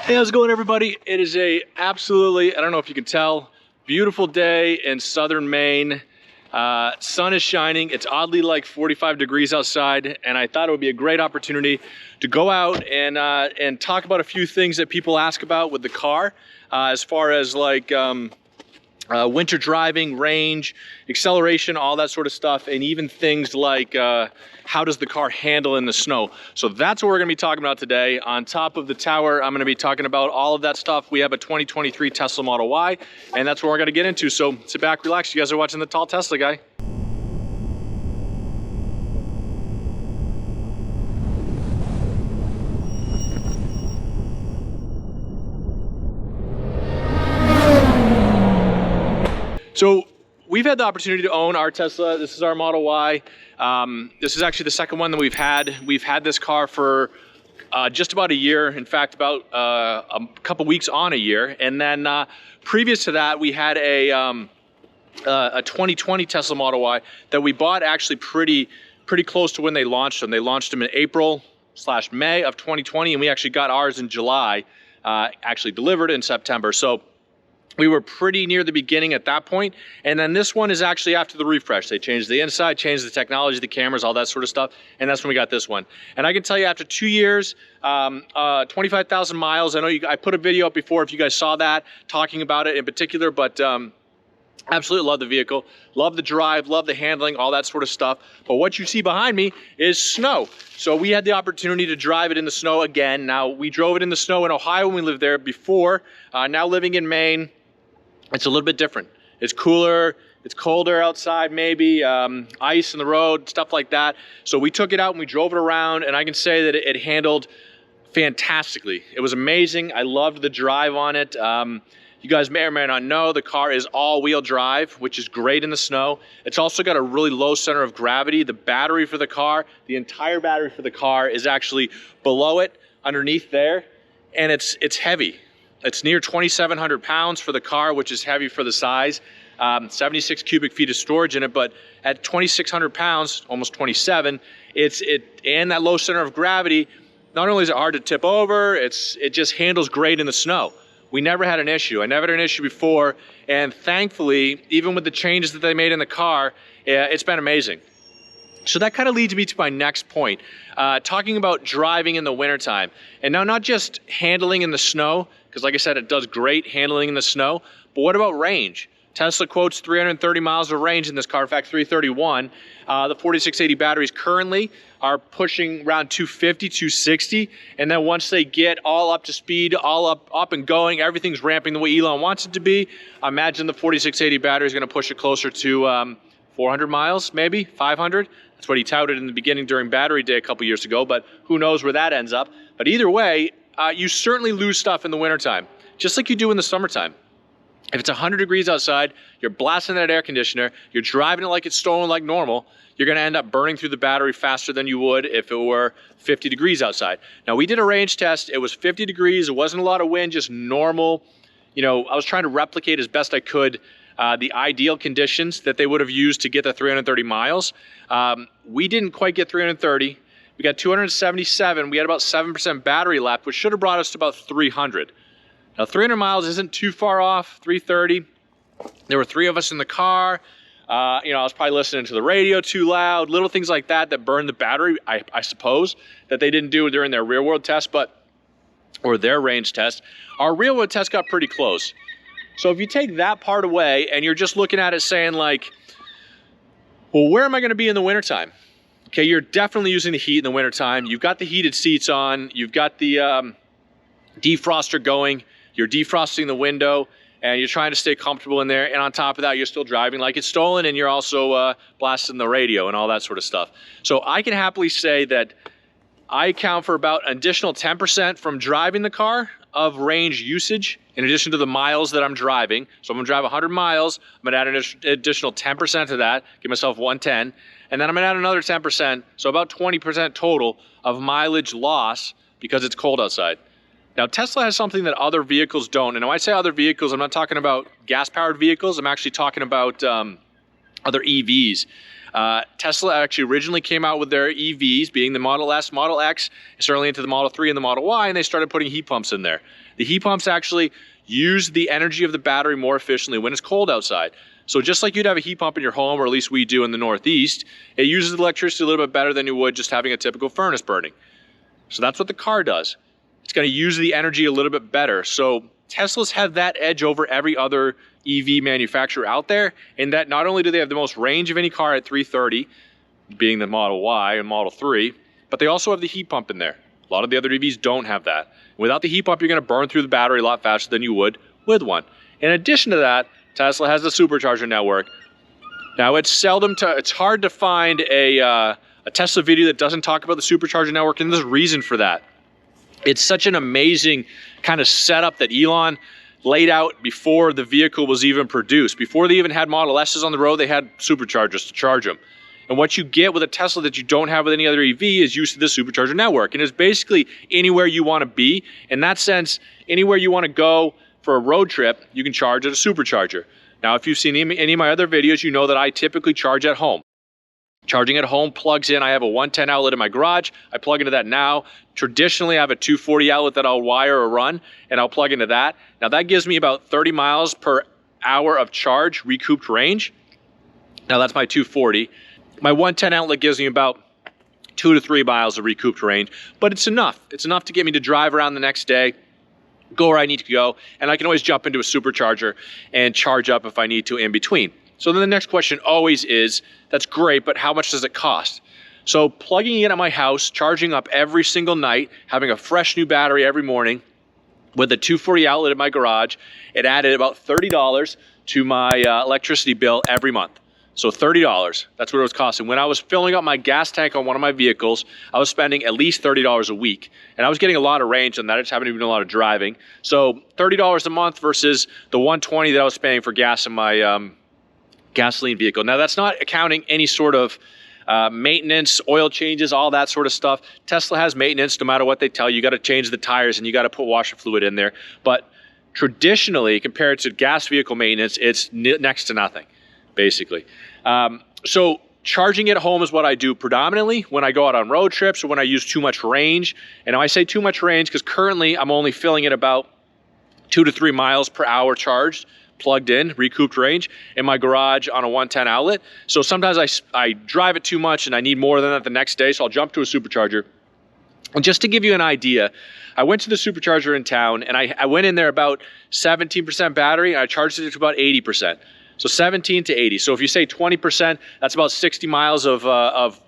Hey, how's it going, everybody? It is a absolutely, I don't know if you can tell, beautiful day in southern Maine. Sun is shining. It's oddly like 45 degrees outside, and I thought it would be a great opportunity to go out and talk about a few things that people ask about with the car, as far as like winter driving, range, acceleration, all that sort of stuff, and even things like how does the car handle in the snow. So that's what we're gonna be talking about today. On top of the tower, I'm gonna be talking about all of that stuff. We have a 2023 Tesla Model Y, and that's what we're gonna get into. So sit back, relax. You guys are watching the Tall Tesla Guy. So we've had the opportunity to own our Tesla. This is our Model Y. This is actually the second one that we've had. We've had this car for just about a year. In fact, about a couple weeks on a year. And then previous to that, we had a 2020 Tesla Model Y that we bought actually pretty close to when they launched them. They launched them in April/May of 2020, and we actually got ours in July, actually delivered in September. So we were pretty near the beginning at that point. And then this one is actually after the refresh. They changed the inside, changed the technology, the cameras, all that sort of stuff. And that's when we got this one. And I can tell you after 2 years, 25,000 miles. I know I put a video up before if you guys saw that, talking about it in particular, but absolutely love the vehicle, love the drive, love the handling, all that sort of stuff. But what you see behind me is snow. So we had the opportunity to drive it in the snow again. Now, we drove it in the snow in Ohio when we lived there before. Now living in Maine, it's a little bit different. It's cooler, it's colder outside maybe, ice in the road, stuff like that. So we took it out and we drove it around, and I can say that it handled fantastically. It was amazing. I loved the drive on it. You guys may or may not know, the car is all-wheel drive, which is great in the snow. It's also got a really low center of gravity. The battery for the car, the entire battery for the car is actually below it, underneath there, and it's heavy. It's near 2,700 pounds for the car, which is heavy for the size. 76 cubic feet of storage in it, but at 2,600 pounds, almost 27, and that low center of gravity, not only is it hard to tip over, it just handles great in the snow. We never had an issue. I never had an issue before, and thankfully, even with the changes that they made in the car, it's been amazing. So that kind of leads me to my next point, talking about driving in the wintertime. And now not just handling in the snow, because like I said, it does great handling in the snow, but what about range? Tesla quotes 330 miles of range in this car, in fact 331. The 4680 batteries currently are pushing around 250, 260, and then once they get all up to speed, all up and going, everything's ramping the way Elon wants it to be, I imagine the 4680 battery is going to push it closer to 400 miles, maybe 500. That's what he touted in the beginning during Battery Day a couple years ago, but who knows where that ends up. But either way, you certainly lose stuff in the wintertime, just like you do in the summertime. If it's 100 degrees outside, you're blasting that air conditioner, you're driving it like it's stolen like normal, you're gonna end up burning through the battery faster than you would if it were 50 degrees outside. Now, we did a range test. It was 50 degrees. It wasn't a lot of wind, just normal. You know, I was trying to replicate as best I could the ideal conditions that they would have used to get the 330 miles. We didn't quite get 330. We got 277. We had about 7% battery left, which should have brought us to about 300. Now, 300 miles isn't too far off, 330. There were 3 of us in the car. I was probably listening to the radio too loud, little things like that burned the battery, I suppose, that they didn't do during their real world test, or their range test. Our real world test got pretty close. So if you take that part away and you're just looking at it saying like, well, where am I gonna be in the wintertime? Okay, you're definitely using the heat in the wintertime. You've got the heated seats on, you've got the defroster going, you're defrosting the window, and you're trying to stay comfortable in there, and on top of that, you're still driving like it's stolen, and you're also blasting the radio and all that sort of stuff. So I can happily say that I account for about an additional 10% from driving the car of range usage, in addition to the miles that I'm driving. So I'm gonna drive 100 miles, I'm gonna add an additional 10% to that, give myself 110, and then I'm gonna add another 10%, so about 20% total of mileage loss because it's cold outside. Now, Tesla has something that other vehicles don't. And when I say other vehicles, I'm not talking about gas-powered vehicles. I'm actually talking about other EVs. Tesla actually originally came out with their EVs, being the Model S, Model X, certainly into the Model 3 and the Model Y, and they started putting heat pumps in there. The heat pumps actually use the energy of the battery more efficiently when it's cold outside. So just like you'd have a heat pump in your home, or at least we do in the Northeast, it uses electricity a little bit better than you would just having a typical furnace burning. So that's what the car does. It's going to use the energy a little bit better. So Tesla's have that edge over every other EV manufacturer out there, in that not only do they have the most range of any car at 330, being the Model Y and Model 3, but they also have the heat pump in there. A lot of the other EVs don't have that. Without the heat pump, you're going to burn through the battery a lot faster than you would with one. In addition to that, Tesla has the Supercharger Network. Now, it's hard to find a Tesla video that doesn't talk about the Supercharger Network, and there's a reason for that. It's such an amazing kind of setup that Elon laid out before the vehicle was even produced. Before they even had Model S's on the road, they had superchargers to charge them. And what you get with a Tesla that you don't have with any other EV is use to the Supercharger Network. And it's basically anywhere you want to be. In that sense, anywhere you want to go for a road trip, you can charge at a supercharger. Now, if you've seen any of my other videos, you know that I typically charge at home. Charging at home plugs in. I have a 110 outlet in my garage. I plug into that now. Traditionally, I have a 240 outlet that I'll wire or run, and I'll plug into that. Now, that gives me about 30 miles per hour of charge, recouped range. Now, that's my 240. My 110 outlet gives me about 2 to 3 miles of recouped range, but it's enough. It's enough to get me to drive around the next day, go where I need to go, and I can always jump into a supercharger and charge up if I need to in between. So then the next question always is, that's great, but how much does it cost? So plugging in at my house, charging up every single night, having a fresh new battery every morning with a 240 outlet in my garage, it added about $30 to my electricity bill every month. So $30, that's what it was costing. When I was filling up my gas tank on one of my vehicles, I was spending at least $30 a week. And I was getting a lot of range on that. I just haven't even done a lot of driving. So $30 a month versus the $120 that I was paying for gas in my gasoline vehicle. Now, that's not accounting any sort of maintenance, oil changes, all that sort of stuff. Tesla has maintenance no matter what they tell you. You got to change the tires and you got to put washer fluid in there. But traditionally, compared to gas vehicle maintenance, it's next to nothing, basically. So charging at home is what I do predominantly when I go out on road trips or when I use too much range. And I say too much range because currently I'm only filling it about 2 to 3 miles per hour charged, plugged in, recouped range in my garage on a 110 outlet. So sometimes I drive it too much and I need more than that the next day, so I'll jump to a supercharger. And just to give you an idea, I went to the supercharger in town and I went in there about 17% battery and I charged it to about 80%. So 17 to 80. So if you say 20%, that's about 60 miles of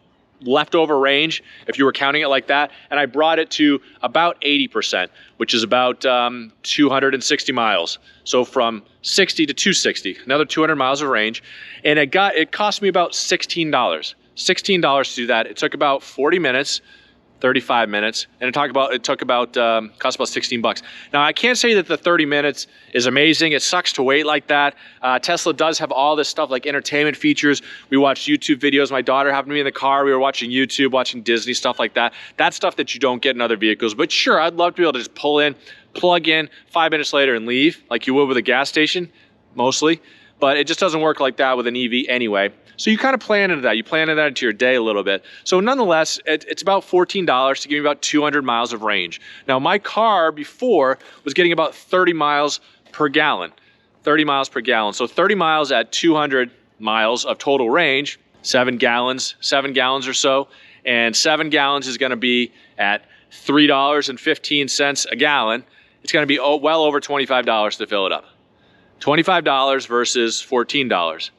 leftover range, if you were counting it like that. And I brought it to about 80%, which is about 260 miles. So from 60 to 260, another 200 miles of range. And it cost me about $16. $16 to do that. It took about 40 minutes. 35 minutes, and cost about 16 bucks. Now, I can't say that the 30 minutes is amazing. It sucks to wait like that. Tesla does have all this stuff like entertainment features. We watched YouTube videos. My daughter happened to be in the car. We were watching YouTube, watching Disney, stuff like that. That's stuff that you don't get in other vehicles. But sure, I'd love to be able to just pull in, plug in, 5 minutes later and leave like you would with a gas station, mostly. But it just doesn't work like that with an EV anyway. So you kind of plan into that. You plan into that into your day a little bit. So nonetheless, it's about $14 to give me about 200 miles of range. Now, my car before was getting about 30 miles per gallon. 30 miles per gallon. So 30 miles at 200 miles of total range, 7 gallons or so. And 7 gallons is going to be at $3.15 a gallon. It's going to be well over $25 to fill it up. $25 versus $14.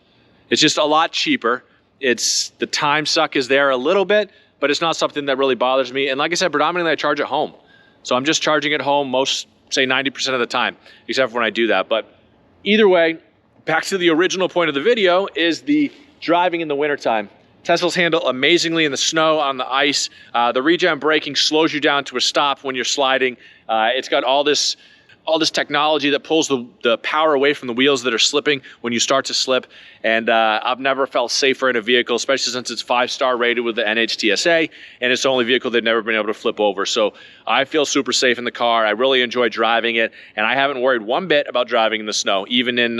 It's just a lot cheaper. The time suck is there a little bit, but it's not something that really bothers me. And like I said, predominantly I charge at home. So I'm just charging at home most, say 90% of the time, except for when I do that. But either way, back to the original point of the video is the driving in the wintertime. Teslas handle amazingly in the snow, on the ice. The regen braking slows you down to a stop when you're sliding. It's got all this all this technology that pulls the power away from the wheels that are slipping when you start to slip. And I've never felt safer in a vehicle, especially since it's 5-star rated with the NHTSA, and it's the only vehicle they've never been able to flip over. So I feel super safe in the car. I really enjoy driving it, and I haven't worried one bit about driving in the snow, even in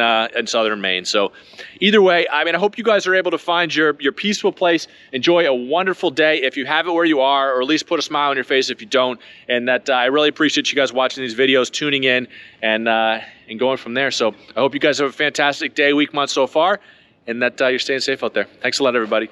southern Maine. So either way, I mean, I hope you guys are able to find your peaceful place. Enjoy a wonderful day if you have it where you are, or at least put a smile on your face if you don't. And that I really appreciate you guys watching these videos, tuning in, and going from there. So I hope you guys have a fantastic day, week, month so far, and that you're staying safe out there. Thanks a lot, everybody.